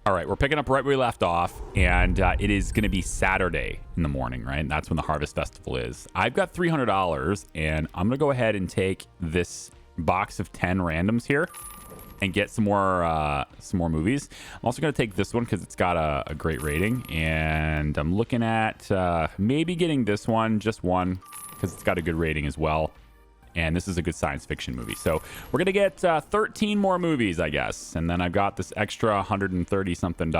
All right, we're picking up right where we left off, and it is going to be Saturday in the morning, right? And that's when the Harvest Festival is. I've got $300, and I'm going to go ahead and take this box of 10 randoms here and get some more movies. I'm also going to take this one because it's got a great rating, and I'm looking at maybe getting this one, just one, because it's got a good rating as well. And this is a good science fiction movie. So we're going to get 13 more movies, I guess. And then I've got this extra $130-something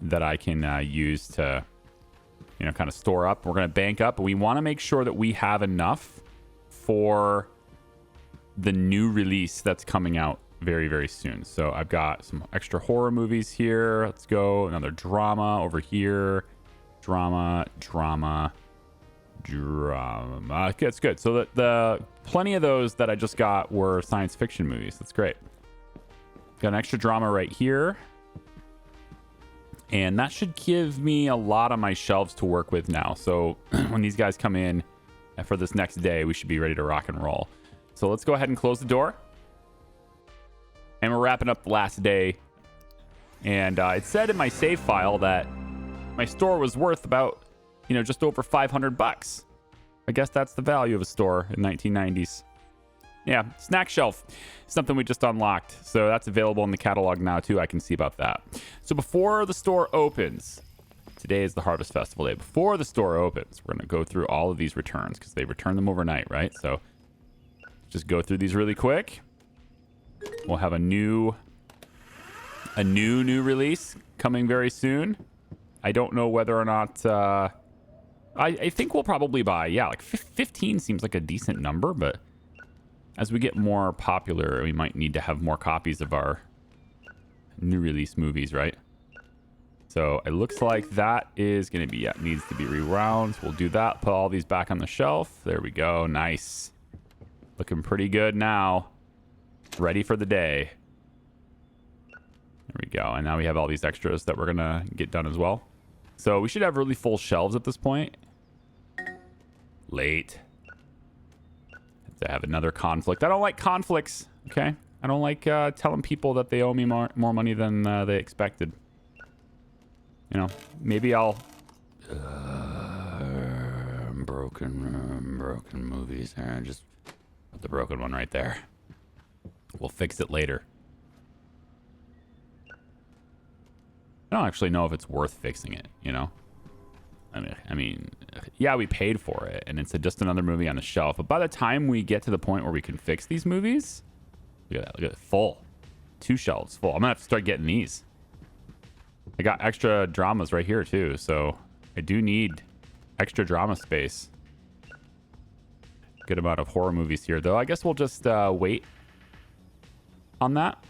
that I can use to, you know, kind of store up. We're going to bank up. But we want to make sure that we have enough for the new release that's coming out very, very soon. So I've got some extra horror movies here. Let's go. Another drama over here. Drama. Okay, that's good. So the plenty of those that I just got were science fiction movies. That's great. Got an extra drama right here, and that should give me a lot on my shelves to work with now. So when these guys come in for this next day, we should be ready to rock and roll. So let's go ahead and close the door, and we're wrapping up the last day. And it said in my save file that my store was worth about, you know, just over $500. I guess that's the value of a store in 1990s. Yeah, snack shelf, something we just unlocked. So that's available in the catalog now too. I can see about that. So before the store opens, today is the Harvest Festival day. Before the store opens, we're going to go through all of these returns because they return them overnight, right? So just go through these really quick. We'll have a new release coming very soon. I don't know whether or not I think we'll probably buy, yeah, like 15 seems like a decent number, but as we get more popular, we might need to have more copies of our new release movies, right? So it looks like that is going to be, yeah, needs to be rewound. We'll do that, put all these back on the shelf. There we go. Nice. Looking pretty good now. Ready for the day. There we go. And now we have all these extras that we're going to get done as well. So we should have really full shelves at this point. Late. Have to have another conflict. I don't like conflicts, okay? I don't like telling people that they owe me more money than they expected. You know, maybe I'll... broken movies. Just put the broken one right there. We'll fix it later. I don't actually know if it's worth fixing it, you know? I mean, yeah, we paid for it, and it's just another movie on the shelf. But by the time we get to the point where we can fix these movies, look at that, look at it, full. 2 shelves full. I'm gonna have to start getting these. I got extra dramas right here too, so I do need extra drama space. Good amount of horror movies here, though. I guess we'll just wait on that.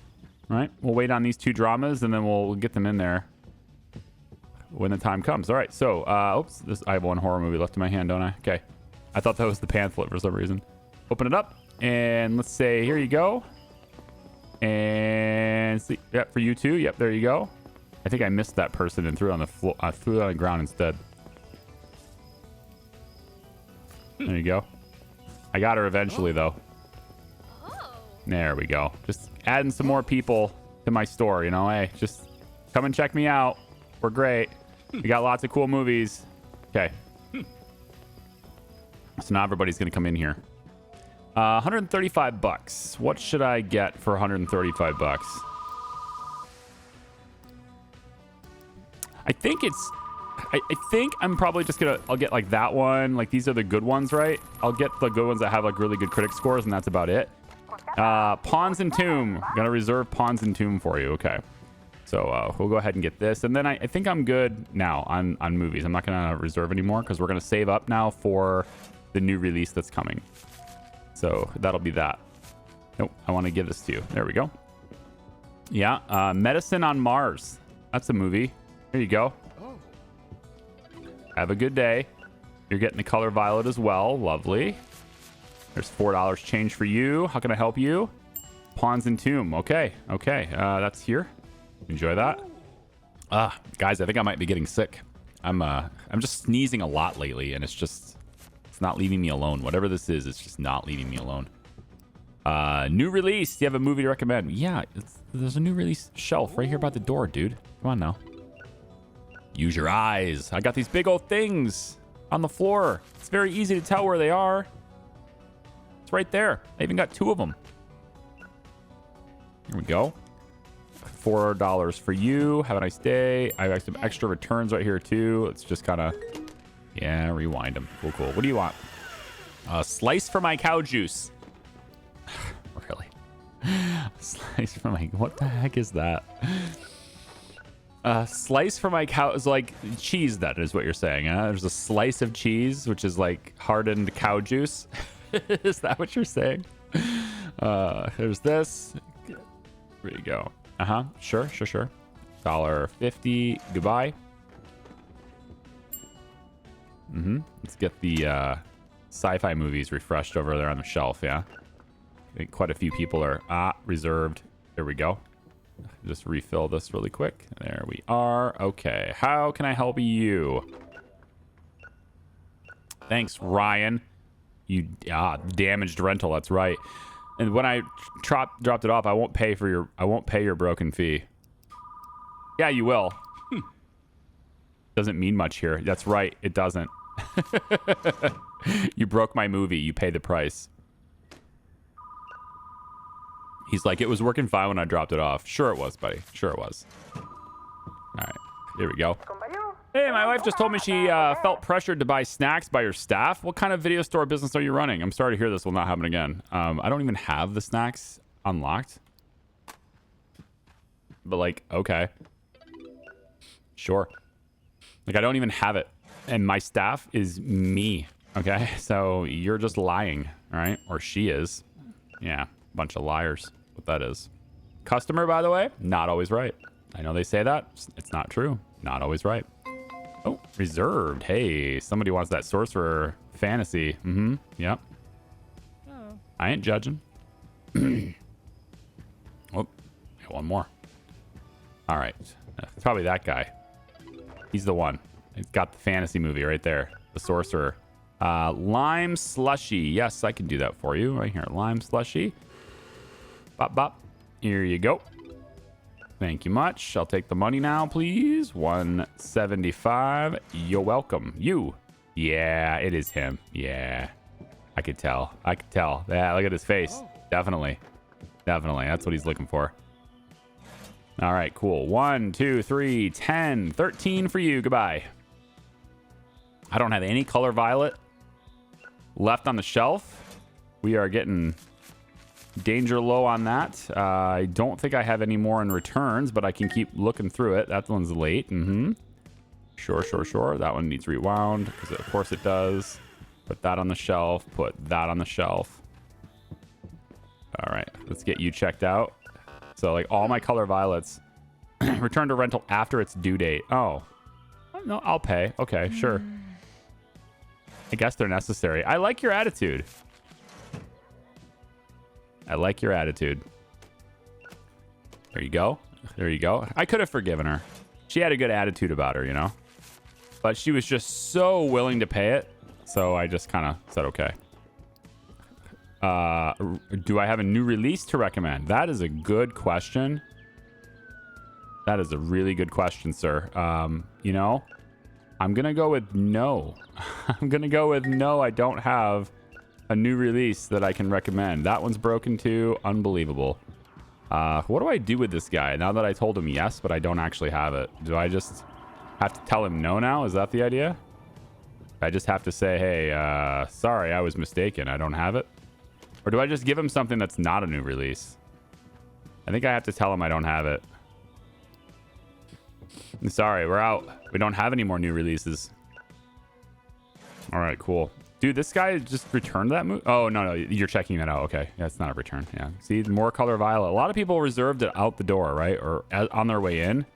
All right, we'll wait on these 2 dramas, and then we'll get them in there when the time comes. All right, so, oops, I have 1 horror movie left in my hand, don't I? Okay. I thought that was the pamphlet for some reason. Open it up, and let's say, here you go. And see, yep, for you too. Yep, there you go. I think I missed that person and threw it on the floor. I threw it on the ground instead. There you go. I got her eventually, though. There we go. Just adding some more people to my store, you know? Hey, just come and check me out. We're great. We got lots of cool movies. Okay. So now everybody's going to come in here. 135 bucks. What should I get for 135 bucks? I think it's... I think I'm probably just going to... I'll get like that one. Like these are the good ones, right? I'll get the good ones that have like really good critic scores, and that's about it. Pawns and Tomb. I'm going to reserve Pawns and Tomb for you. Okay. So we'll go ahead and get this. And then I think I'm good now on movies. I'm not going to reserve anymore because we're going to save up now for the new release that's coming. So that'll be that. Nope. I want to give this to you. There we go. Yeah. Medicine on Mars. That's a movie. There you go. Have a good day. You're getting the color violet as well. Lovely. There's $4 change for you. How can I help you? Pawns and Tomb. Okay. Okay. That's here. Enjoy that. Guys, I think I might be getting sick. I'm just sneezing a lot lately, and it's not leaving me alone. Whatever this is, it's just not leaving me alone. New release. Do you have a movie to recommend? Yeah, there's a new release shelf right here by the door, dude. Come on now. Use your eyes. I got these big old things on the floor. It's very easy to tell where they are. It's right there. I even got 2 of them. Here we go. $4 for you. Have a nice day. I have some extra returns right here too. Let's just kind of, yeah, rewind them. Cool, cool. What do you want? A slice for my cow juice. Really? Slice for my, what the heck is that? Slice for my cow is like cheese. That is what you're saying, huh? There's a slice of cheese, which is like hardened cow juice. Is that what you're saying? There's this. There you go. Sure. $1.50. Goodby. Let's get the sci-fi movies refreshed over there on the shelf. Yeah. I think quite a few people are reserved. There we go. Just refill this really quick. There we are. Okay. How can I help you? Thanks, Ryan. You damaged rental. That's right. And when I dropped it off, I won't pay your broken fee. Yeah, you will. Doesn't mean much here. That's right. It doesn't. You broke my movie. You pay the price. He's like, it was working fine when I dropped it off. Sure it was, buddy. Sure it was. All right. Here we go. Hey, my wife just told me she felt pressured to buy snacks by your staff. What kind of video store business are you running? I'm sorry to hear this will not happen again. I don't even have the snacks unlocked. But like, okay. Sure. Like, I don't even have it. And my staff is me. Okay? So you're just lying, all right? Or she is. Yeah. Bunch of liars. What that is. Customer, by the way, not always right. I know they say that. It's not true. Not always right. Oh, reserved. Hey, somebody wants that sorcerer fantasy. Yep. Oh. I ain't judging. Oh, one more. All right. It's probably that guy. He's the one. He's got the fantasy movie right there. The sorcerer. Lime slushy. Yes, I can do that for you right here. Lime slushy. Bop, bop. Here you go. Thank you much. I'll take the money now, please. $175. You're welcome. You. Yeah, it is him. Yeah. I could tell. Yeah, look at his face. Oh. Definitely. That's what he's looking for. All right, cool. 1, 2, 3, 10, 13 for you. Goodbye. I don't have any color violet left on the shelf. We are getting danger low on that. I don't think I have any more in returns, but I can keep looking through it. That one's late. Sure. That one needs rewound because of course it does. Put that on the shelf. Put that on the shelf. All right, let's get you checked out. So like all my color violets return to rental after its due date. Oh, no, I'll pay. Okay, sure. I guess they're necessary. I like your attitude. There you go. I could have forgiven her. She had a good attitude about her, you know? But she was just so willing to pay it. So I just kind of said, okay. Do I have a new release to recommend? That is a good question. That is a really good question, sir. You know, I'm going to go with no. I don't have a new release that I can recommend. That one's broken too. Unbelievable. What do I do with this guy now that I told him yes, but I don't actually have it? Do I just have to tell him no now? Is that the idea? I just have to say, hey, sorry, I was mistaken. I don't have it. Or do I just give him something that's not a new release? I think I have to tell him I don't have it. I'm sorry, we're out. We don't have any more new releases. All right, cool. Dude, this guy just returned that movie? Oh, no, you're checking that out. Okay, yeah, it's not a return. Yeah, see, more color violet. A lot of people reserved it out the door, right? Or on their way in,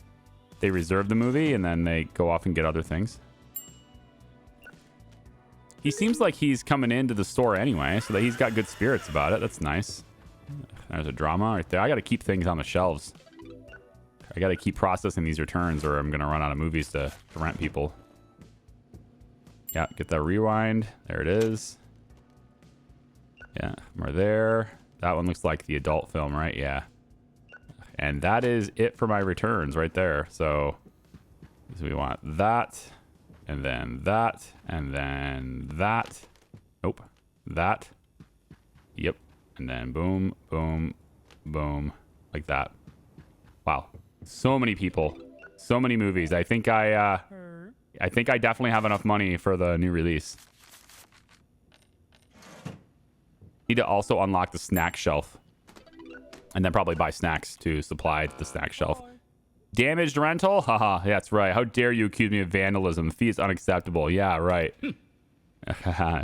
they reserve the movie and then they go off and get other things. He seems like he's coming into the store anyway, so that he's got good spirits about it. That's nice. There's a drama right there. I got to keep things on the shelves. I got to keep processing these returns or I'm going to run out of movies to rent people. Yeah, get that rewind. There it is. Yeah, we're there. That one looks like the adult film, right? Yeah. And that is it for my returns right there. So we want that, and then that, and then that. Nope. That. Yep. And then boom, boom, boom, like that. Wow. So many people. So many movies. I think I definitely have enough money for the new release. Need to also unlock the snack shelf. And then probably buy snacks to supply the snack shelf. Damaged rental? Haha, that's right. How dare you accuse me of vandalism? The fee is unacceptable. Yeah, right.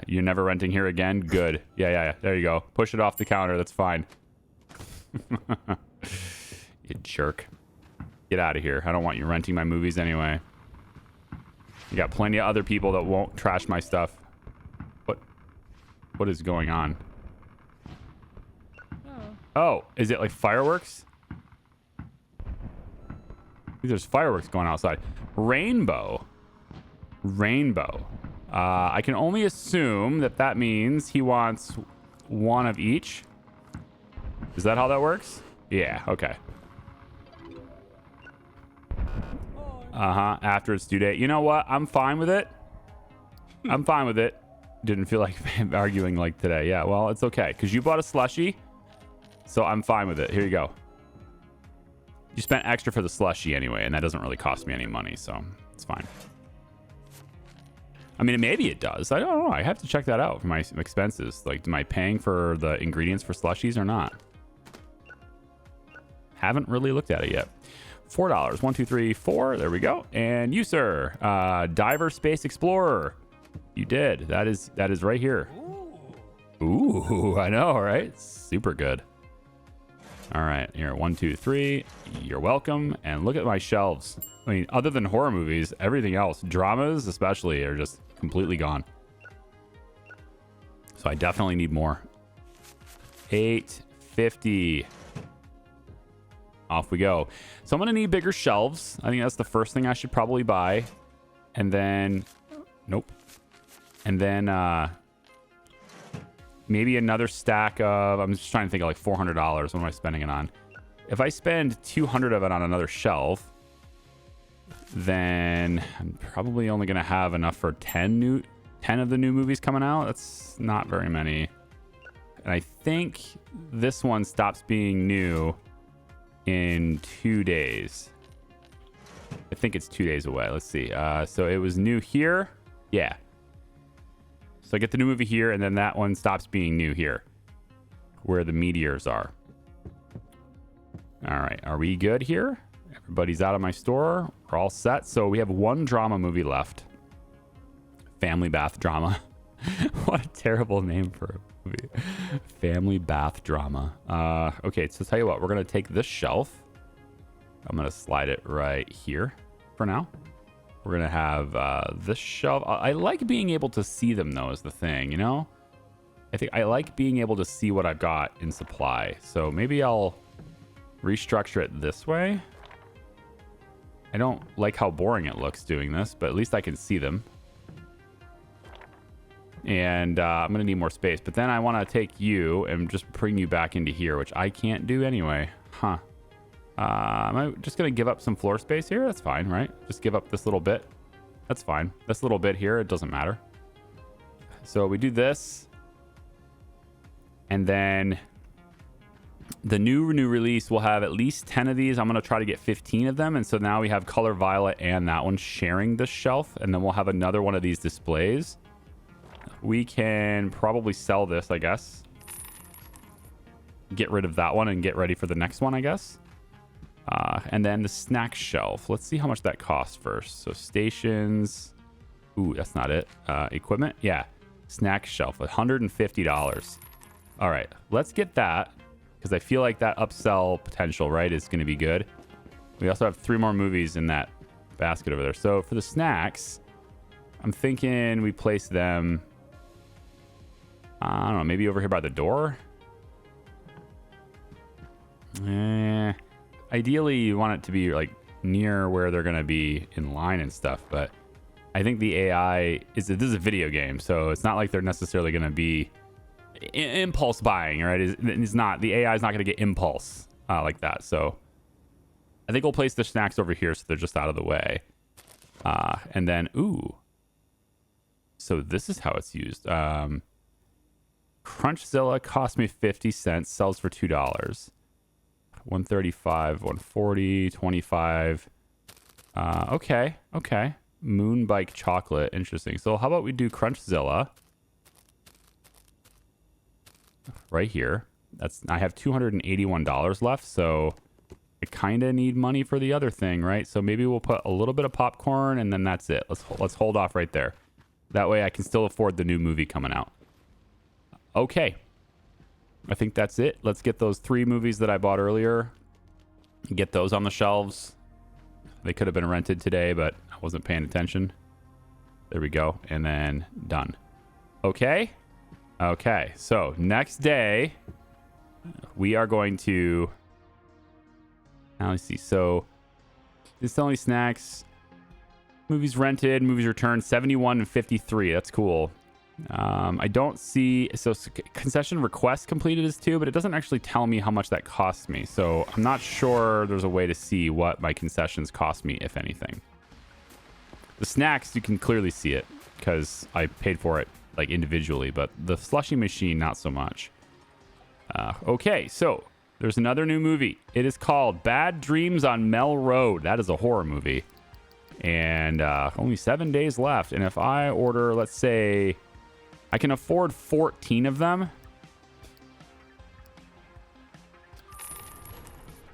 You're never renting here again? Good. Yeah. There you go. Push it off the counter. That's fine. You jerk. Get out of here. I don't want you renting my movies anyway. You got plenty of other people that won't trash my stuff. What is going on? Oh, is it like fireworks? There's fireworks going outside. Rainbow. I can only assume that means he wants one of each. Is that how that works? Yeah, okay. After its due date. You know what? I'm fine with it. Didn't feel like arguing like today. Yeah, well, it's okay. Because you bought a slushie. So I'm fine with it. Here you go. You spent extra for the slushie anyway, and that doesn't really cost me any money, so it's fine. I mean, maybe it does. I don't know. I have to check that out for my expenses. Like, am I paying for the ingredients for slushies or not? Haven't really looked at it yet. $4. 1, 2, 3, 4. There we go. And you, sir, Diver Space Explorer. You did. That is right here. Ooh, I know, right? Super good. All right, here, 1, 2, 3. You're welcome. And look at my shelves. I mean, other than horror movies, everything else, dramas especially, are just completely gone. So I definitely need more. $8.50. Off we go. So I'm gonna need bigger shelves. I think that's the first thing I should probably buy. And then, nope. And then maybe another stack of, I'm just trying to think of like $400. What am I spending it on? If I spend 200 of it on another shelf, then I'm probably only going to have enough for 10 of the new movies coming out. That's not very many. And I think this one stops being new in 2 days. I think it's 2 days away. Let's see. So it was new here. Yeah. So I get the new movie here, and then that one stops being new here, where the meteors are. All right. Are we good here? Everybody's out of my store. We're all set. So we have one drama movie left. Family bath drama. What a terrible name for a movie. Family bath drama. Okay, so tell you what. We're going to take this shelf. I'm going to slide it right here for now. We're going to have this shelf. I like being able to see them, though, is the thing, you know? I think I like being able to see what I've got in supply. So maybe I'll restructure it this way. I don't like how boring it looks doing this, but at least I can see them. And I'm going to need more space. But then I want to take you and just bring you back into here, which I can't do anyway. Huh. Am I just going to give up some floor space here? That's fine, right? Just give up this little bit. That's fine. This little bit here, it doesn't matter. So we do this. And then the new release will have at least 10 of these. I'm going to try to get 15 of them. And so now we have Color Violet and that one sharing this shelf. And then we'll have another one of these displays. We can probably sell this, I guess. Get rid of that one and get ready for the next one, I guess. And then the snack shelf. Let's see how much that costs first. So stations. Ooh, that's not it. Equipment. Yeah. Snack shelf. $150. All right. Let's get that. Because I feel like that upsell potential, right, is going to be good. We also have 3 more movies in that basket over there. So for the snacks, I'm thinking we place them, I don't know, maybe over here by the door. Ideally, you want it to be like near where they're going to be in line and stuff. But I think the AI this is a video game, so it's not like they're necessarily going to be impulse buying, right? Is not, the AI is not going to get impulse like that. So I think we'll place the snacks over here so they're just out of the way. And then, ooh. So this is how it's used. Crunchzilla cost me 50 cents, sells for $2. 135, 140, 25. Okay. Moonbike chocolate. Interesting. So how about we do Crunchzilla right here. I have $281 left, so I kind of need money for the other thing, right? So maybe we'll put a little bit of popcorn and then that's it. Let's hold off right there. That way I can still afford the new movie coming out. Okay. I think that's it. Let's get those 3 movies that I bought earlier. Get those on the shelves. They could have been rented today, but I wasn't paying attention. There we go. And then done. Okay. Okay. So next day, we are going to... Now let's see. So it's selling snacks. Movies rented, movies returned, 71 and 53. That's cool. I don't see... So concession request completed is 2, but it doesn't actually tell me how much that costs me. So I'm not sure there's a way to see what my concessions cost me, if anything. The snacks, you can clearly see it because I paid for it like individually, but the slushie machine, not so much. Okay, so there's another new movie. It is called Bad Dreams on Mel Road. That is a horror movie. And only 7 days left. And if I order, let's say... I can afford 14 of them.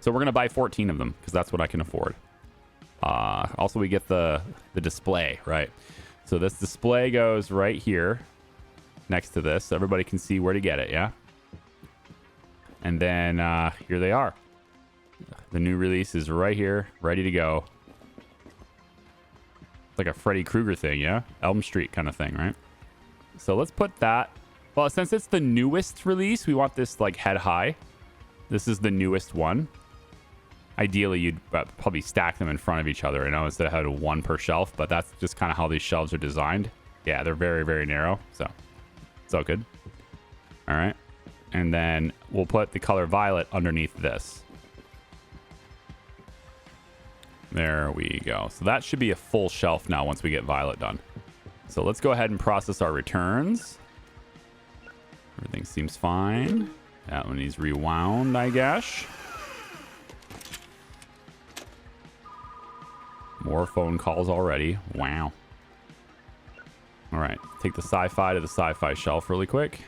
So we're going to buy 14 of them because that's what I can afford. Also, we get the display, right? So this display goes right here next to this. So everybody can see where to get it, yeah? And then here they are. The new release is right here, ready to go. It's like a Freddy Krueger thing, yeah? Elm Street kind of thing, right? So let's put that. Well, since it's the newest release, we want this like head high. This is the newest one. Ideally, you'd probably stack them in front of each other, you know, instead of having one per shelf. But that's just kind of how these shelves are designed. Yeah, they're very, very narrow. So it's all good. All right. And then we'll put the color violet underneath this. There we go. So that should be a full shelf now once we get violet done. So let's go ahead and process our returns. Everything seems fine. That one needs rewound, I guess. More phone calls already. Wow. All right. Take the sci-fi to the sci-fi shelf really quick.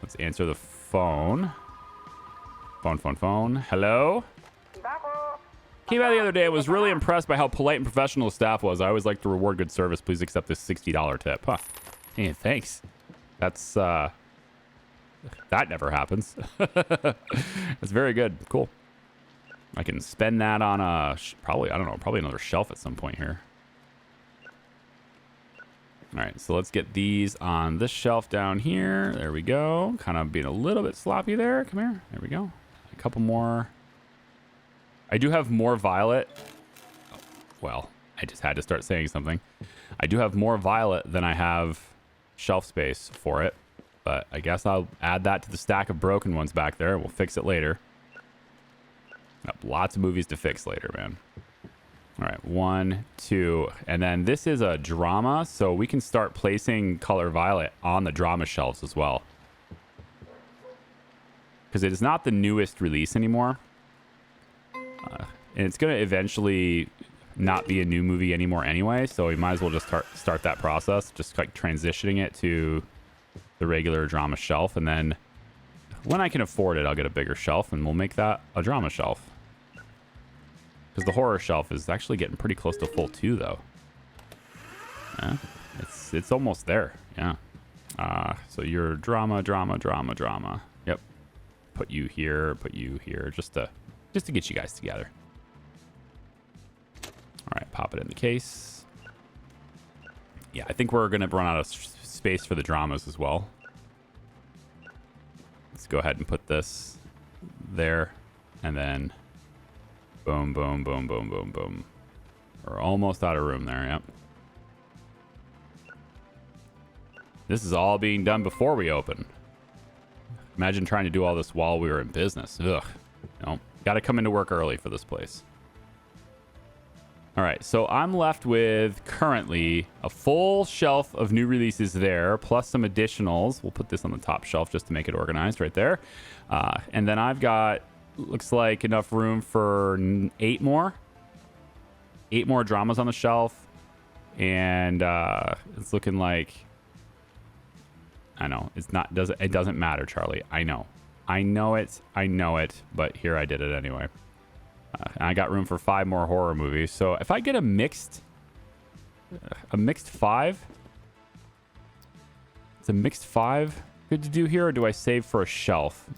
Let's answer the phone. Phone. Hello? Came out the other day. I was really impressed by how polite and professional the staff was. I always like to reward good service. Please accept this $60 tip. Huh. Hey, thanks. That's, that never happens. That's very good. Cool. I can spend that on a, probably another shelf at some point here. All right, so let's get these on this shelf down here. There we go. Kind of being a little bit sloppy there. Come here. There we go. A couple more. I do have more violet. Well, I just had to start saying something. I do have more violet than I have shelf space for it. But I guess I'll add that to the stack of broken ones back there. We'll fix it later. Got lots of movies to fix later, man. All right, 1, 2. And then this is a drama, so we can start placing color violet on the drama shelves as well. Because it is not the newest release anymore. And it's going to eventually not be a new movie anymore anyway, so we might as well just start that process, just like transitioning it to the regular drama shelf. And then when I can afford it, I'll get a bigger shelf, and we'll make that a drama shelf. Because the horror shelf is actually getting pretty close to full too, though. Yeah, it's almost there. Yeah. So you're drama. Yep. Put you here, just to get you guys together. All right, pop it in the case. Yeah, I think we're gonna run out of space for the dramas as well. Let's go ahead and put this there, and then boom, boom, boom, boom, boom, boom. We're almost out of room there. Yep. This is all being done before we open. Imagine trying to do all this while we were in business. Ugh. No, got to come into work early for this place. All right, so I'm left with currently a full shelf of new releases there, plus some additionals. We'll put this on the top shelf just to make it organized right there. And then I've got, looks like enough room for 8 more. 8 more dramas on the shelf. And it's looking like, I know, it's not, it doesn't matter, Charlie. I know it, but here I did it anyway. I got room for 5 more horror movies. So if I get a mixed 5, it's a mixed 5 good to do here, or do I save for a shelf?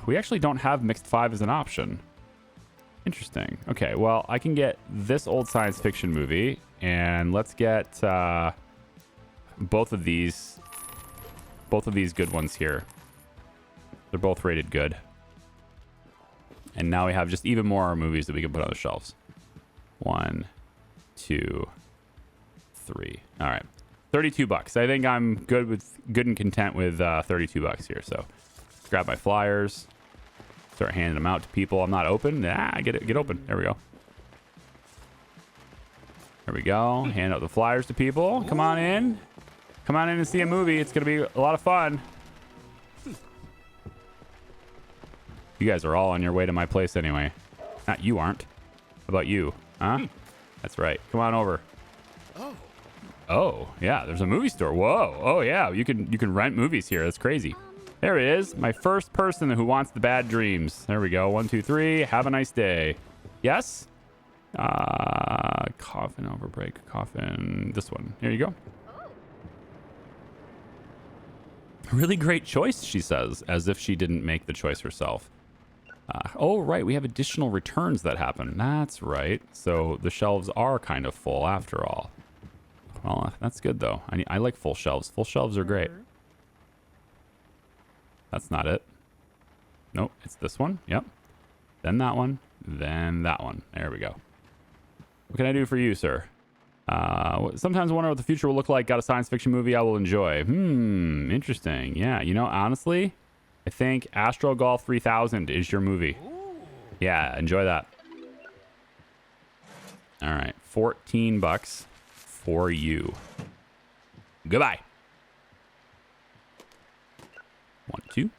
We actually don't have mixed 5 as an option. Interesting. Okay, well, I can get this old science fiction movie, and let's get both of these good ones here. They're both rated good. And now we have just even more movies that we can put on the shelves. 1, 2, 3. All right. $32. I think I'm good and content with $32 here. So grab my flyers, start handing them out to people. I'm not open. Get open. There we go. There we go. Hand out the flyers to people. Come on in. Come on in and see a movie. It's going to be a lot of fun. You guys are all on your way to my place anyway. Not you aren't. How about you? Huh? That's right. Come on over. Oh, yeah. There's a movie store. Whoa. Oh, yeah. You can rent movies here. That's crazy. There it is. My first person who wants the bad dreams. There we go. 1, 2, 3. Have a nice day. Yes? Coffin overbreak. Coffin. This one. Here you go. Really great choice, she says, as if she didn't make the choice herself. Oh, right. We have additional returns that happen. That's right. So the shelves are kind of full after all. Well, that's good, though. I like full shelves. Full shelves are great. That's not it. Nope. It's this one. Yep. Then that one. Then that one. There we go. What can I do for you, sir? Sometimes I wonder what the future will look like. Got a science fiction movie I will enjoy. Interesting. Yeah, you know, honestly, I think Astro Golf 3000 is your movie. Yeah, enjoy that. All right, $14 for you. Goodbye. 1, 2.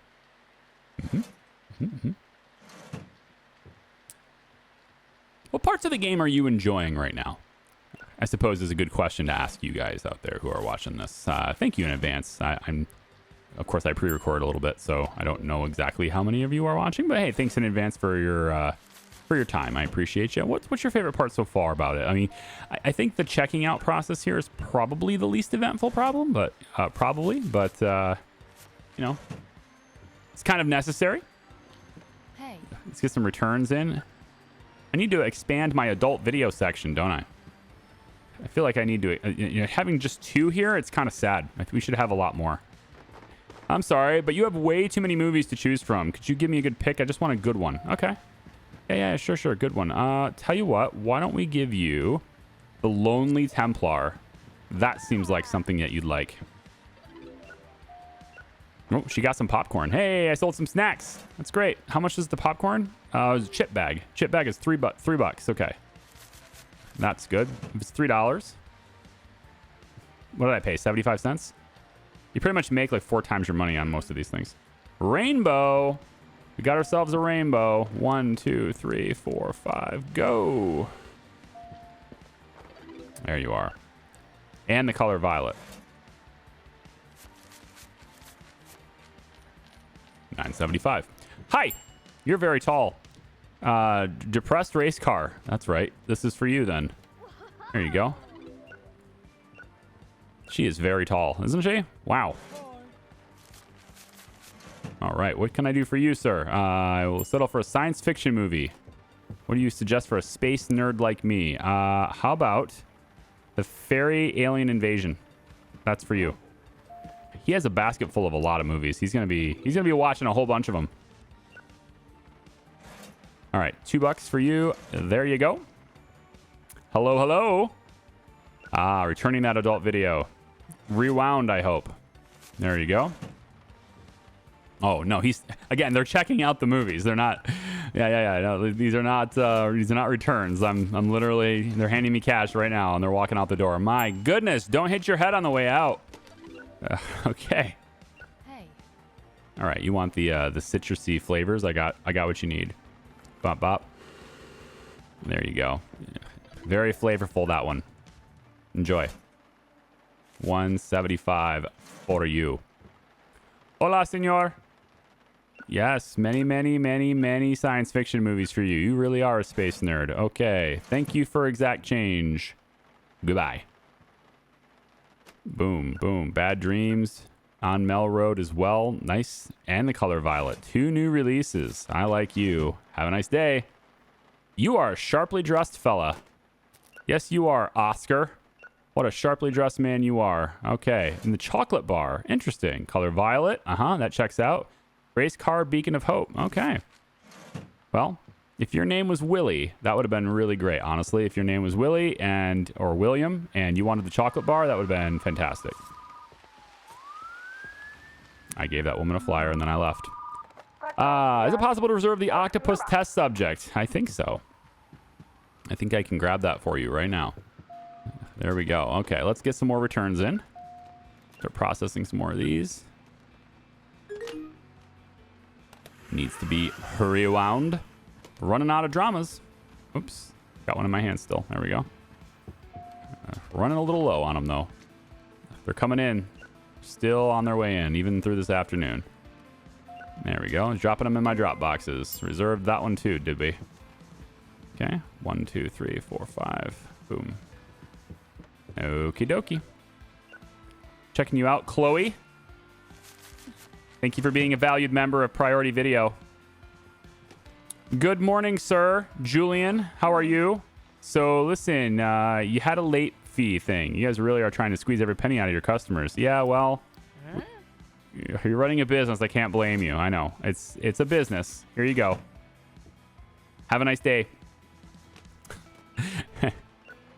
What parts of the game are you enjoying right now? I suppose is a good question to ask you guys out there who are watching this. Thank you in advance. Of course, I pre-record a little bit, so I don't know exactly how many of you are watching. But hey, thanks in advance for your time. I appreciate you. What's your favorite part so far about it? I mean, I think the checking out process here is probably the least eventful problem, but you know, it's kind of necessary. Hey, let's get some returns in. I need to expand my adult video section, don't I? I feel like I need to, having just 2 here, it's kind of sad. I think we should have a lot more. I'm sorry, but you have way too many movies to choose from. Could you give me a good pick? I just want a good one. Okay. Yeah, sure. Good one. Tell you what, why don't we give you The Lonely Templar? That seems like something that you'd like. Oh, she got some popcorn. Hey, I sold some snacks. That's great. How much is the popcorn? It was a chip bag. Chip bag is $3. Okay. That's good. If it's $3, what did I pay? 75 cents? You pretty much make like 4 times your money on most of these things. Rainbow. We got ourselves a rainbow. 1, 2, 3, 4, 5. Go. There you are. And the color violet. $9.75. Hi. You're very tall. Depressed race car. That's right. This is for you then. There you go. She is very tall, isn't she? Wow. All right. What can I do for you, sir? I will settle for a science fiction movie. What do you suggest for a space nerd like me? How about The Fairy Alien Invasion? That's for you. He has a basket full of a lot of movies. He's gonna be watching a whole bunch of them. All right, $2 for you. There you go. Hello. Returning that adult video. Rewound, I hope. There you go. Oh no, again. They're checking out the movies. They're not. Yeah. No, these are not returns. I'm literally. They're handing me cash right now, and they're walking out the door. My goodness! Don't hit your head on the way out. Okay. Hey. All right. You want the citrusy flavors? I got what you need. Bop bop. There you go. Very flavorful, that one. Enjoy. 175 for you. Hola, senor. Yes, many science fiction movies for you. You really are a space nerd. Okay. Thank you for exact change. Goodbye. Boom, boom. Bad Dreams on Mel Road as well. Nice. And The Color Violet. 2 new releases. I like you. Have a nice day. You are a sharply dressed fella. Yes, you are, Oscar. What a sharply dressed man you are. Okay. And the chocolate bar. Interesting. Color Violet. That checks out. Race car Beacon of Hope. Okay. Well, if your name was Willie, that would have been really great. Honestly, if your name was Willie or William and you wanted the chocolate bar, that would have been fantastic. I gave that woman a flyer and then I left. Is it possible to reserve the octopus test subject? I think so. I think I can grab that for you right now. There we go. Okay, let's get some more returns in. Start processing some more of these. Needs to be rewound. Running out of dramas. Oops. Got one in my hand still. There we go. Running a little low on them, though. They're coming in. Still on their way in, even through this afternoon. There we go. Dropping them in my drop boxes. Reserved that one, too, did we? Okay. 1, 2, 3, 4, 5. Boom. Okie dokie. Checking you out, Chloe. Thank you for being a valued member of Priority Video. Good morning, sir. Julian, how are you? So, listen, you had a late fee thing. You guys really are trying to squeeze every penny out of your customers. Yeah, well, you're running a business. I can't blame you. I know. It's a business. Here you go. Have a nice day.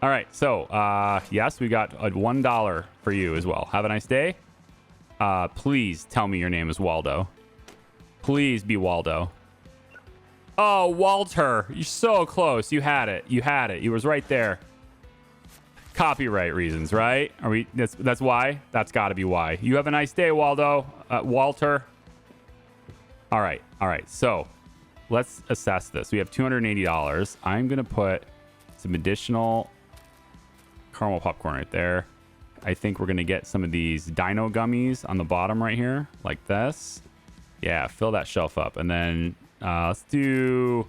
All right. So, yes, we got a $1 for you as well. Have a nice day. Please tell me your name is Waldo. Please be Waldo. Oh, Walter. You're so close. You had it. You had it. You was right there. Copyright reasons, right? Are we? That's why? That's got to be why. You have a nice day, Waldo. Walter. All right. All right. So, let's assess this. We have $280. I'm going to put some additional caramel popcorn right there. I think we're going to get some of these dino gummies on the bottom right here, like this. Yeah, fill that shelf up. And then let's fill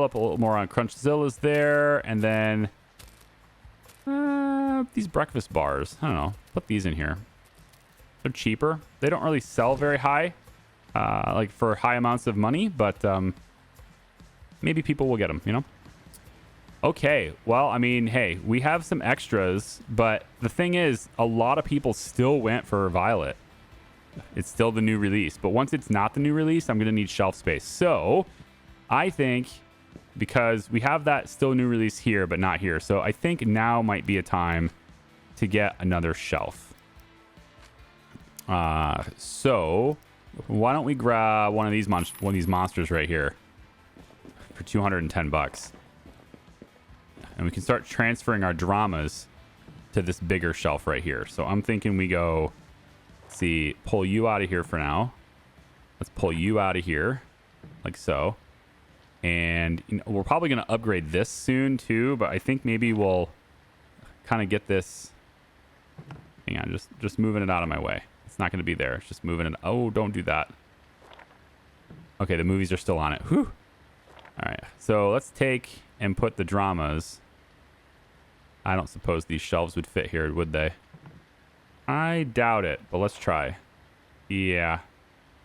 up a little more on Crunchzilla's there. And then these breakfast bars. I don't know. Put these in here. They're cheaper. They don't really sell very high, like for high amounts of money, but maybe people will get them, you know? Okay, well, I mean, hey, we have some extras, but the thing is, a lot of people still went for Violet. It's still the new release, but once it's not the new release, I'm going to need shelf space. So, I think, because we have that still new release here, but not here, so I think now might be a time to get another shelf. So, why don't we grab one of these monsters right here for $210. And we can start transferring our dramas to this bigger shelf right here. So I'm thinking we go, let's see, pull you out of here for now. Let's pull you out of here, like so. And you know, we're probably going to upgrade this soon too, but I think maybe we'll kind of get this. Hang on, just moving it out of my way. It's not going to be there. It's just moving it. Oh, don't do that. Okay, the movies are still on it. Whew. All right, so let's take and put the dramas. I don't suppose these shelves would fit here, would they? I doubt it, but let's try. Yeah,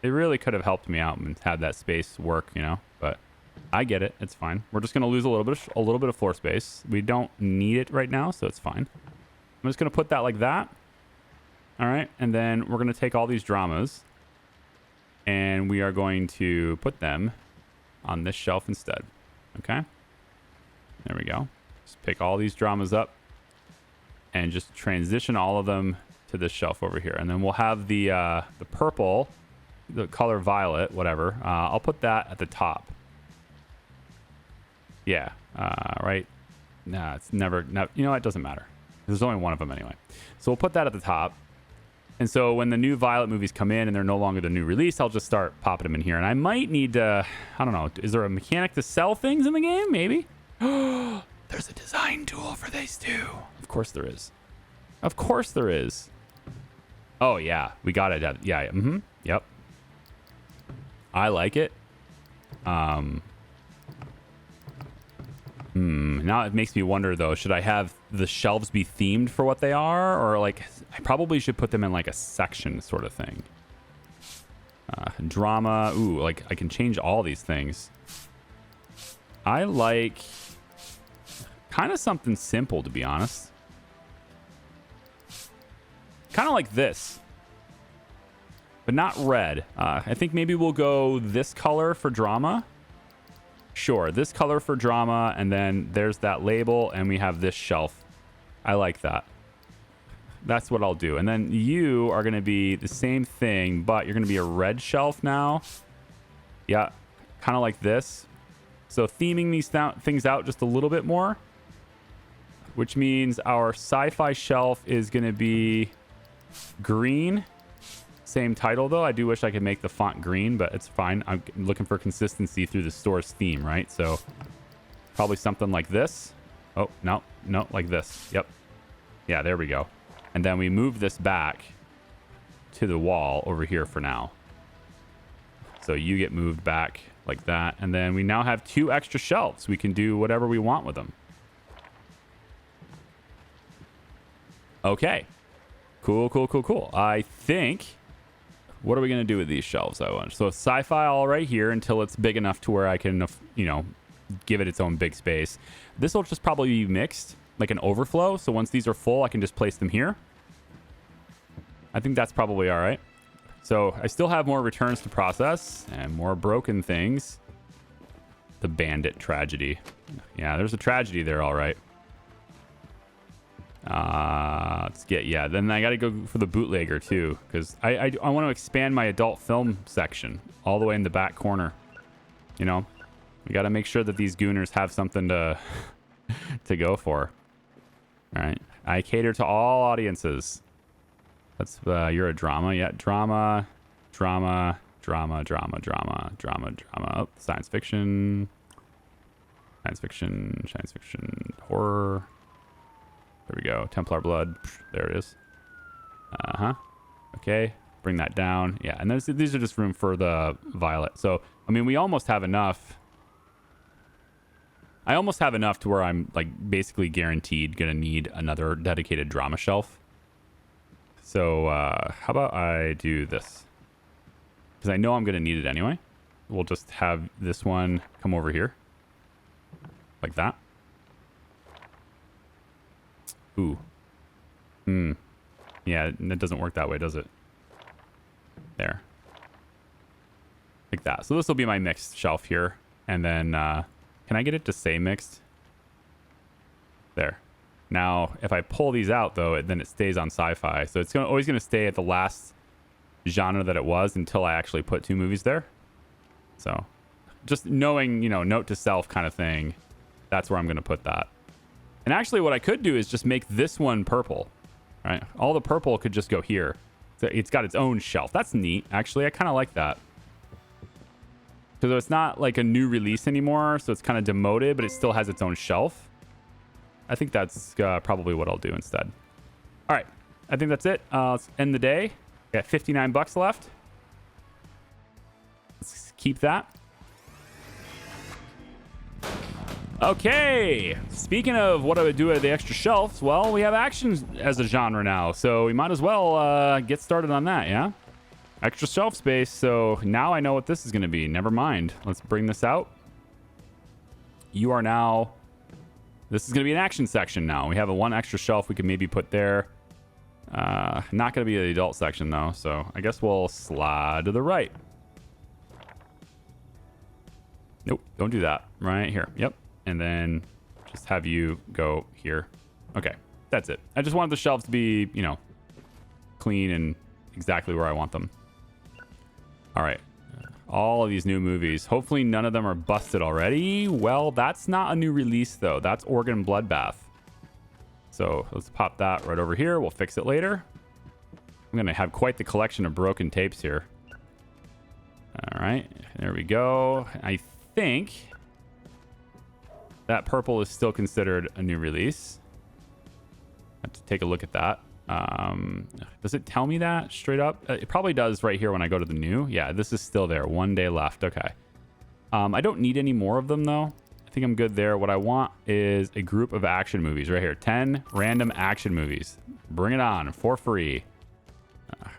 it really could have helped me out and had that space work, you know. But I get it; it's fine. We're just gonna lose a little bit of floor space. We don't need it right now, so it's fine. I'm just gonna put that like that. All right, and then we're gonna take all these dramas, and we are going to put them on this shelf instead. Okay. There we go. Just pick all these dramas up and just transition all of them to this shelf over here. And then we'll have the purple, the color violet, whatever. I'll put that at the top. Yeah, right. Nah, it's never, no, you know what? It doesn't matter. There's only one of them anyway. So we'll put that at the top. And so when the new Violet movies come in and they're no longer the new release, I'll just start popping them in here. And I might need to, I don't know, is there a mechanic to sell things in the game? Maybe. There's a design tool for these too. Of course there is. Of course there is. Oh, yeah. We got it. Yeah. Mm-hmm. Yep. I like it. Now it makes me wonder, though, should I have the shelves be themed for what they are? Or, like, I probably should put them in, like, a section sort of thing. Drama. Ooh, like, I can change all these things. I like kind of something simple, to be honest. Kind of like this. But not red. I think maybe we'll go this color for drama. Sure, this color for drama, and then there's that label, and we have this shelf. I like that. That's what I'll do. And then you are going to be the same thing, but you're going to be a red shelf now. Yeah, kind of like this. So theming these things out just a little bit more, which means our sci-fi shelf is going to be green. Same title, though. I do wish I could make the font green, but it's fine. I'm looking for consistency through the store's theme, right? So probably something like this. Oh, no, like this. Yep. Yeah, there we go. And then we move this back to the wall over here for now. So you get moved back like that. And then we now have 2 extra shelves. We can do whatever we want with them. Okay. Cool. I think... What are we going to do with these shelves, I wonder? So sci-fi all right here until it's big enough to where I can, you know, give it its own big space. This will just probably be mixed, like an overflow. So once these are full, I can just place them here. I think that's probably all right. So I still have more returns to process and more broken things. The bandit tragedy. Yeah, there's a tragedy there, all right. Let's get, yeah, then I got to go for the bootlegger too, because I want to expand my adult film section all the way in the back corner. You know, we got to make sure that these gooners have something to to go for. All right, I cater to all audiences. That's you're a drama. Yeah, drama. Oh, science fiction, horror. There we go. Templar blood. There it is. Okay. Bring that down. Yeah. And these are just room for the violet. So, I mean, we almost have enough. I almost have enough to where I'm like basically guaranteed going to need another dedicated drama shelf. So, how about I do this? Because I know I'm going to need it anyway. We'll just have this one come over here. Like that. Ooh. Yeah, it doesn't work that way, does it? There. Like that. So this will be my mixed shelf here. And then, can I get it to say mixed? There. Now, if I pull these out, though, then it stays on sci-fi. So it's always going to stay at the last genre that it was until I actually put 2 movies there. So, just knowing, you know, note to self kind of thing, that's where I'm going to put that. And actually what I could do is just make this one purple, right? All the purple could just go here. So it's got its own shelf. That's neat. Actually, I kind of like that. Because it's not like a new release anymore, so it's kind of demoted, but it still has its own shelf. I think that's probably what I'll do instead. All right. I think that's it. Let's end the day. Got $59 left. Let's keep that. Okay, speaking of what I would do at the extra shelves, well, we have action as a genre now, so we might as well get started on that, yeah? Extra shelf space, so now I know what this is going to be. Never mind. Let's bring this out. You are now... This is going to be an action section now. We have a 1 extra shelf we can maybe put there. Not going to be the adult section, though, so I guess we'll slide to the right. Nope, don't do that. Right here. Yep. And then just have you go here. Okay, that's it. I just wanted the shelves to be, you know, clean and exactly where I want them. All right. All of these new movies. Hopefully none of them are busted already. Well, that's not a new release, though. That's Organ Bloodbath. So let's pop that right over here. We'll fix it later. I'm going to have quite the collection of broken tapes here. All right. There we go. I think that purple is still considered a new release. I have to take a look at that. Does it tell me that straight up? It probably does right here when I go to the new. Yeah, this is still there. 1 day left. Okay. I don't need any more of them, though. I think I'm good there. What I want is a group of action movies right here. 10 random action movies. Bring it on for free.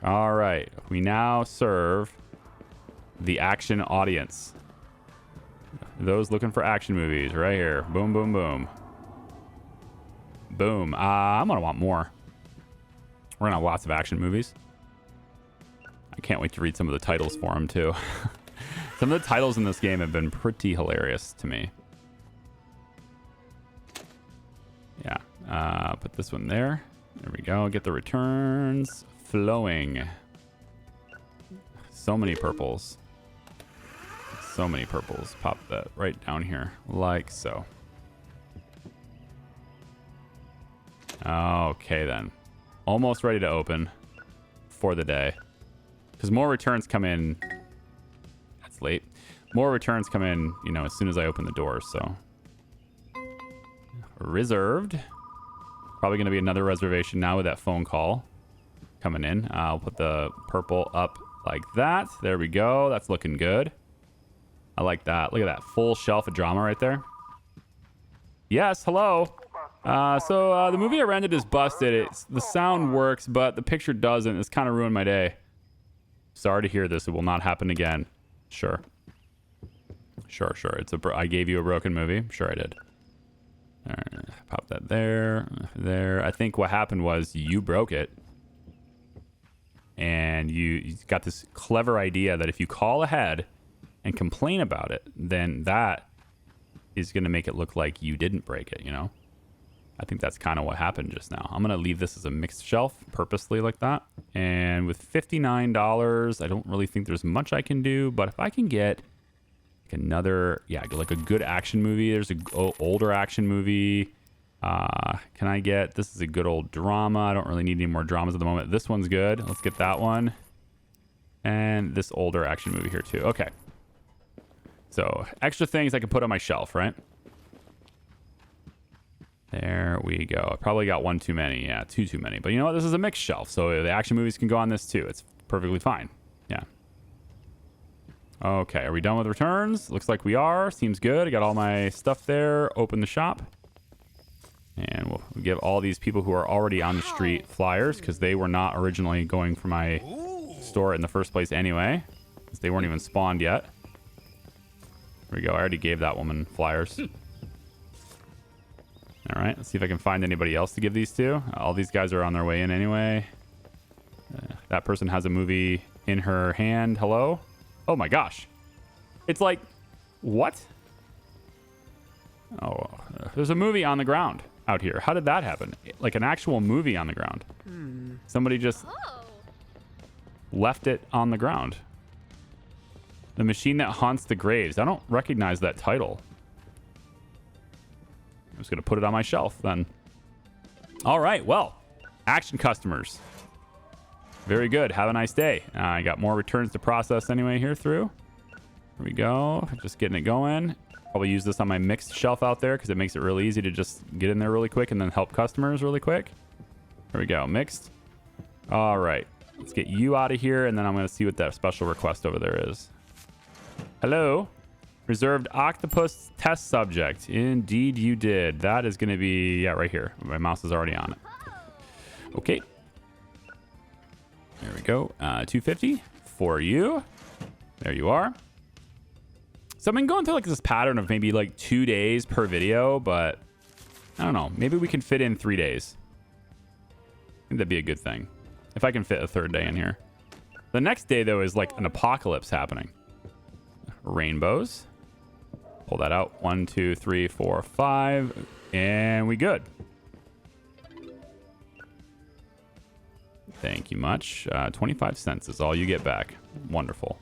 All right. We now serve the action audience. Those looking for action movies right here. Boom, boom, boom. Boom. I'm going to want more. We're going to have lots of action movies. I can't wait to read some of the titles for them, too. Some of the titles in this game have been pretty hilarious to me. Yeah. Put this one there. There we go. Get the returns flowing. So many purples. So many purples. Pop that right down here, like so. Okay, then. Almost ready to open for the day. Because more returns come in. That's late. More returns come in, you know, as soon as I open the doors, so. Reserved. Probably going to be another reservation now with that phone call coming in. I'll put the purple up like that. There we go. That's looking good. I like that. Look at that full shelf of drama right there. Yes, hello. So the movie I rented is busted. The sound works, but the picture doesn't. It's kind of ruined my day. Sorry to hear this. It will not happen again. Sure. Sure. I gave you a broken movie. Sure I did. All right, pop that there. There. I think what happened was you broke it. And you got this clever idea that if you call ahead and complain about it, then that is going to make it look like you didn't break it, you know? I think that's kind of what happened just now. I'm going to leave this as a mixed shelf purposely like that. And with $59, I don't really think there's much I can do. But if I can get like another, yeah, like a good action movie. There's an older action movie. Can I get, this is a good old drama. I don't really need any more dramas at the moment. This one's good. Let's get that one. And this older action movie here too. Okay. So extra things I can put on my shelf, right? There we go. I probably got one too many. Yeah, two too many. But you know what? This is a mixed shelf, so the action movies can go on this too. It's perfectly fine. Yeah. Okay, are we done with returns? Looks like we are. Seems good. I got all my stuff there. Open the shop. And we'll give all these people who are already on the street flyers because they were not originally going for my store in the first place anyway. Because they weren't even spawned yet. There we go. I already gave that woman flyers. All right, let's see if I can find anybody else to give these to. All these guys are on their way in anyway. That person has a movie in her hand. Hello? Oh my gosh. It's like, what? Oh, there's a movie on the ground out here. How did that happen? Like an actual movie on the ground. Somebody just left it on the ground. The Machine That Haunts the Graves. I don't recognize that title. I'm just going to put it on my shelf then. All right. Well, action customers. Very good. Have a nice day. I got more returns to process anyway here through. Here we go. Just getting it going. Probably use this on my mixed shelf out there because it makes it really easy to just get in there really quick and then help customers really quick. There we go. Mixed. All right. Let's get you out of here and then I'm going to see what that special request over there is. Hello. Reserved octopus test subject. Indeed you did. That is going to be, yeah, right here. My mouse is already on it. Okay. There we go. 250 for you. There you are. So I've been going through like this pattern of maybe like 2 days per video, but I don't know. Maybe we can fit in 3 days. I think that'd be a good thing. If I can fit a third day in here. The next day, though, is like an apocalypse happening. Rainbows. Pull that out. 1, 2, 3, 4, 5. And we good. Thank you much. 25 cents is all you get back. Wonderful.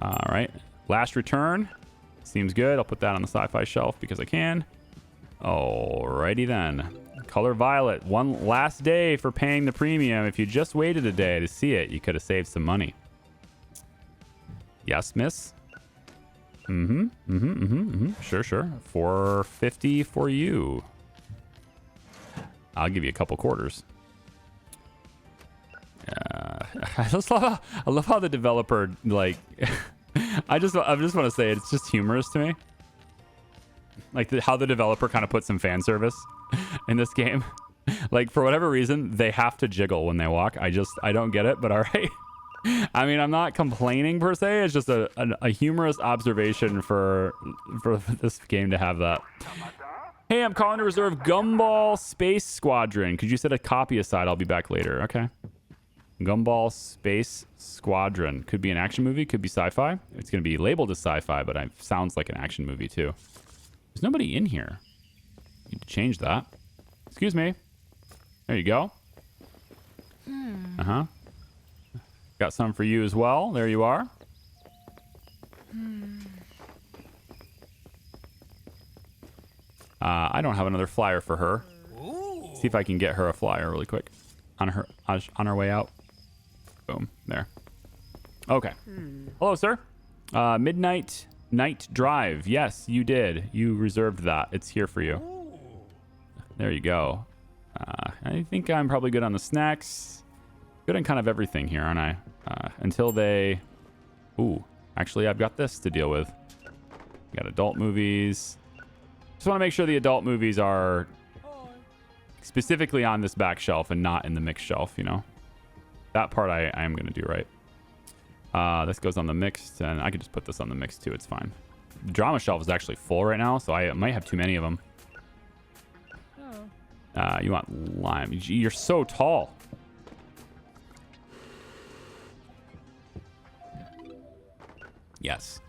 All right. Last return. Seems good. I'll put that on the sci-fi shelf because I can. Alrighty then. Color Violet. One last day for paying the premium. If you just waited a day to see it, you could have saved some money. Yes, miss? Sure. $4.50 for you. I'll give you a couple quarters. I love how the developer, like, I just want to say it's just humorous to me. Like how the developer kind of puts some fan service in this game. Like for whatever reason, they have to jiggle when they walk. I don't get it, but all right. I mean, I'm not complaining per se. It's just a humorous observation for this game to have that. Hey, I'm calling to reserve Gumball Space Squadron. Could you set a copy aside? I'll be back later. Okay. Gumball Space Squadron. Could be an action movie. Could be sci-fi. It's going to be labeled as sci-fi, but it sounds like an action movie too. There's nobody in here. Need to change that. Excuse me. There you go. Uh-huh. Got some for you as well. There you are. I don't have another flyer for her. See if I can get her a flyer really quick on her way out. Boom. There. Okay. Hello, sir. Midnight Night Drive. Yes, you did. You reserved that. It's here for you. There you go. I think I'm probably good on the snacks. Good on kind of everything here, aren't I? Until they... Ooh. Actually, I've got this to deal with. Got adult movies. Just want to make sure the adult movies are specifically on this back shelf and not in the mixed shelf, you know? That part I am going to do right. This goes on the mixed, and I could just put this on the mixed too. It's fine. The drama shelf is actually full right now, so I might have too many of them. You want lime. You're so tall. Yes.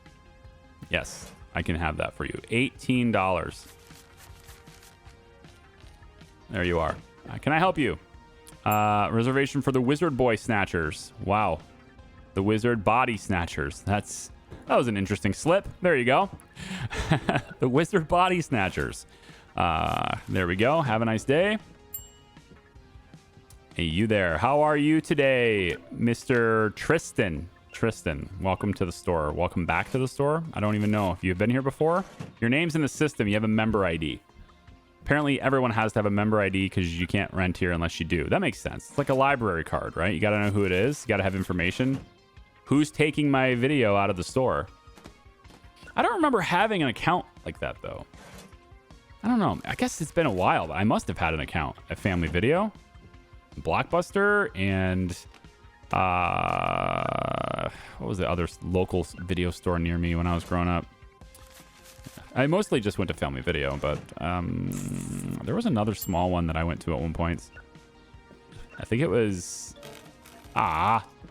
Yes. I can have that for you. $18. There you are. Can I help you? Reservation for the Wizard Boy Snatchers. Wow. The Wizard Body Snatchers. That was an interesting slip. There you go. The Wizard Body Snatchers. There we go. Have a nice day. Hey, you there. How are you today, Mr. Tristan? Tristan, welcome to the store. Welcome back to the store. I don't even know if you've been here before. Your name's in the system. You have a member ID. Apparently, everyone has to have a member ID because you can't rent here unless you do. That makes sense. It's like a library card, right? You got to know who it is. You got to have information. Who's taking my video out of the store? I don't remember having an account like that, though. I don't know. I guess it's been a while, but I must have had an account at Family Video, Blockbuster, and... what was the other local video store near me when I was growing up? I mostly just went to Family Video, but there was another small one that I went to at one point. I think it was...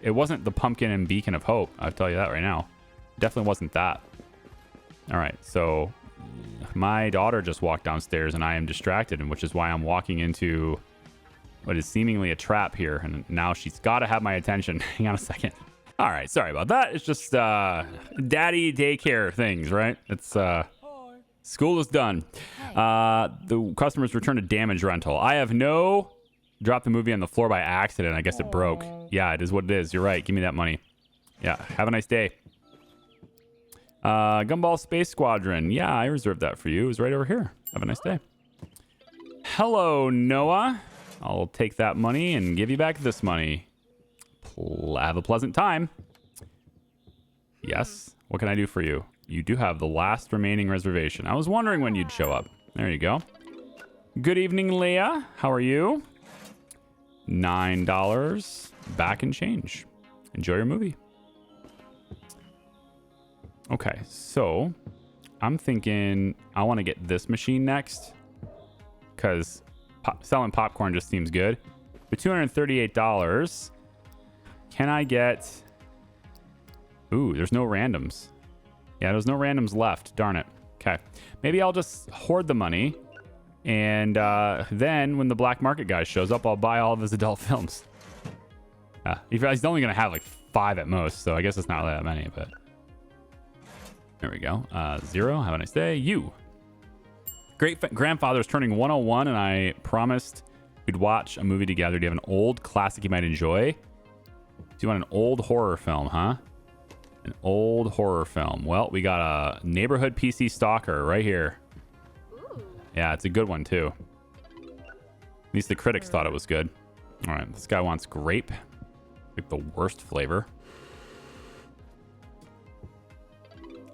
it wasn't the Pumpkin and Beacon of Hope. I'll tell you that right now. Definitely wasn't that. All right, so my daughter just walked downstairs and I am distracted, and which is why I'm walking into... what is seemingly a trap here, and now she's got to have my attention. Hang on a second. All right, sorry about that. It's just daddy daycare things, right? It's school is done. The customers returned a damage rental. I have dropped the movie on the floor by accident. I guess it broke. Yeah, it is what it is. You're right. Give me that money. Yeah, have a nice day. Gumball Space Squadron. Yeah, I reserved that for you. It was right over here. Have a nice day. Hello, Noah. I'll take that money and give you back this money. Have a pleasant time. Yes. What can I do for you? You do have the last remaining reservation. I was wondering when you'd show up. There you go. Good evening, Leah. How are you? $9 back and change. Enjoy your movie. Okay, so I'm thinking I want to get this machine next because selling popcorn just seems good. For $238, can I get... Ooh, there's no randoms. Yeah, there's no randoms left. Darn it. Okay. Maybe I'll just hoard the money. And then when the black market guy shows up, I'll buy all of his adult films. He's only going to have like 5 at most, so I guess it's not that many, but... There we go. 0, have a nice day. You. Grandfather's turning 101, and I promised we'd watch a movie together. Do you have an old classic you might enjoy? Do you want an old horror film, huh? An old horror film. Well, we got a Neighborhood PC Stalker right here. Ooh. Yeah, it's a good one, too. At least the critics thought it was good. All right, this guy wants grape. Like the worst flavor.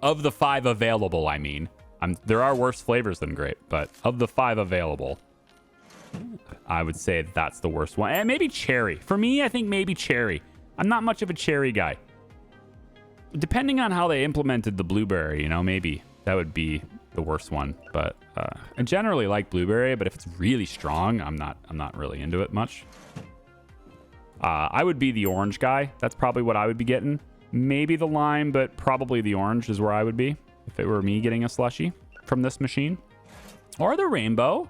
Of the 5 available, I mean. There are worse flavors than grape, but of the 5 available, I would say that's the worst one. And maybe cherry. For me, I think maybe cherry. I'm not much of a cherry guy. Depending on how they implemented the blueberry, you know, maybe that would be the worst one. But I generally like blueberry, but if it's really strong, I'm not really into it much. I would be the orange guy. That's probably what I would be getting. Maybe the lime, but probably the orange is where I would be if it were me getting a slushie from this machine. Or the rainbow.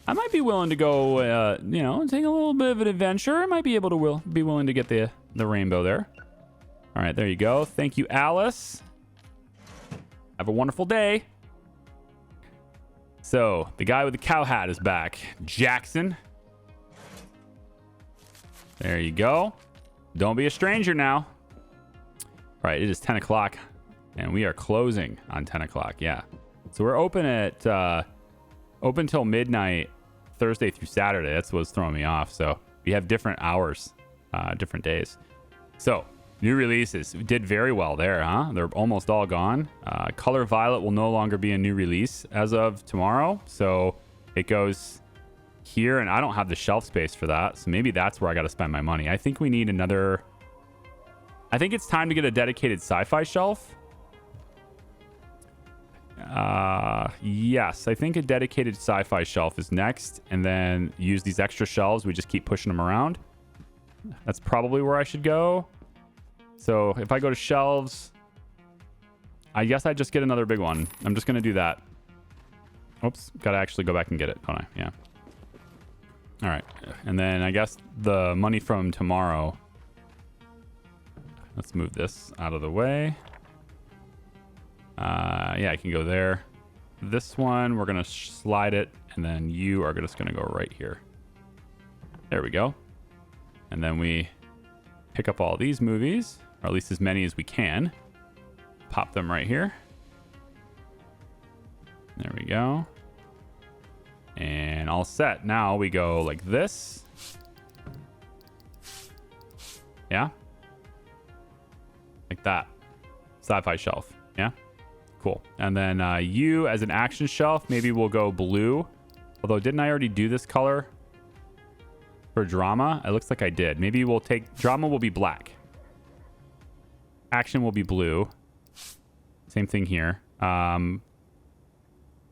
I might be willing to go, you know, take a little bit of an adventure. I might be able to be willing to get the rainbow there. All right, there you go. Thank you, Alice. Have a wonderful day. So, the guy with the cow hat is back. Jackson. There you go. Don't be a stranger now. All right, it is 10 o'clock, and we are closing on 10 o'clock. Yeah. So we're open at open till midnight, Thursday through Saturday. That's what's throwing me off. So we have different hours, different days. So new releases. We did very well there, huh? They're almost all gone. Color Violet will no longer be a new release as of tomorrow. So it goes here, and I don't have the shelf space for that. So maybe that's where I got to spend my money. I think we need another... I think it's time to get a dedicated sci-fi shelf. Yes, I think a dedicated sci-fi shelf is next, and then use these extra shelves. We just keep pushing them around. That's probably where I should go. So if I go to shelves, I guess I just get another big one. I'm just going to do that. Oops, got to actually go back and get it, don't I? Yeah. All right. And then I guess the money from tomorrow. Let's move this out of the way. Yeah, I can go there. This one, we're going to slide it, and then you are just going to go right here. There we go. And then we pick up all these movies, or at least as many as we can. Pop them right here. There we go. And all set. Now we go like this. Yeah. Like that. Sci-fi shelf. Yeah. Cool. And then you as an action shelf, maybe we'll go blue. Although, didn't I already do this color for drama? It looks like I did. Maybe we'll take... Drama will be black. Action will be blue. Same thing here. I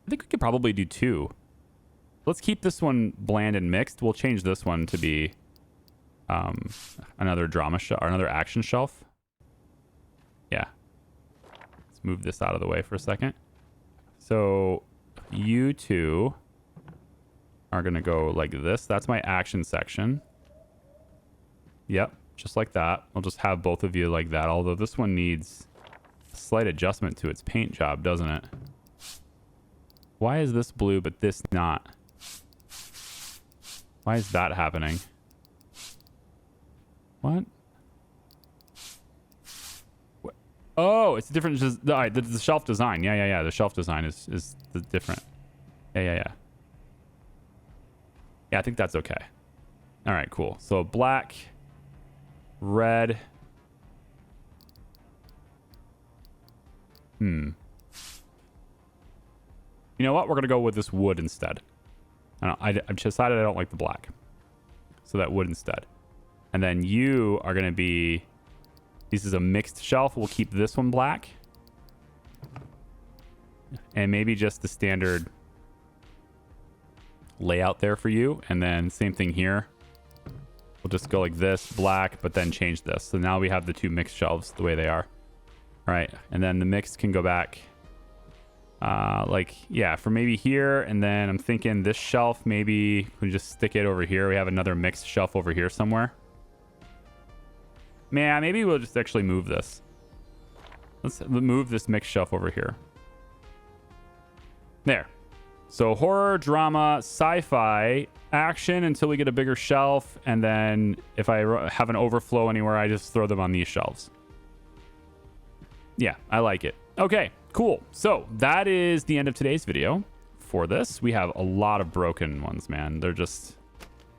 think we could probably do 2. Let's keep this one bland and mixed. We'll change this one to be another drama shelf or another action shelf. Yeah. Let's move this out of the way for a second. So you two are going to go like this. That's my action section. Yep. Just like that. I'll just have both of you like that. Although this one needs a slight adjustment to its paint job, doesn't it? Why is this blue but this not? Why is that happening? What? Oh, it's different. Just the shelf design. Yeah. The shelf design is different. Yeah. Yeah, I think that's okay. All right, cool. So black, red. You know what? We're gonna go with this wood instead. I've decided I don't like the black, so that wood instead. And then you are gonna be. This is a mixed shelf. We'll keep this one black, and maybe just the standard layout there for you. And then same thing here. We'll just go like this, black, but then change this. So now we have the 2 mixed shelves the way they are. All right, and then the mixed can go back. Like, yeah, for maybe here, and then I'm thinking this shelf, maybe we just stick it over here. We have another mixed shelf over here somewhere. Man, maybe we'll just actually move this. Let's move this mixed shelf over here. There. So horror, drama, sci-fi, action until we get a bigger shelf. And then if I have an overflow anywhere, I just throw them on these shelves. Yeah, I like it. Okay, cool. So that is the end of today's video for this. We have a lot of broken ones, man. They're just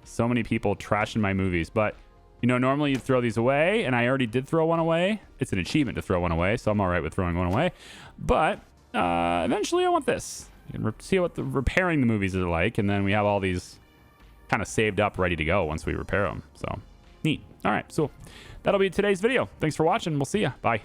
so many people trashing my movies. But, you know, normally you throw these away, and I already did throw one away. It's an achievement to throw one away, so I'm all right with throwing one away. But eventually I want this. You can see what the repairing the movies are like, and then we have all these kind of saved up, ready to go once we repair them. So, neat. All right, so that'll be today's video. Thanks for watching. We'll see ya. Bye.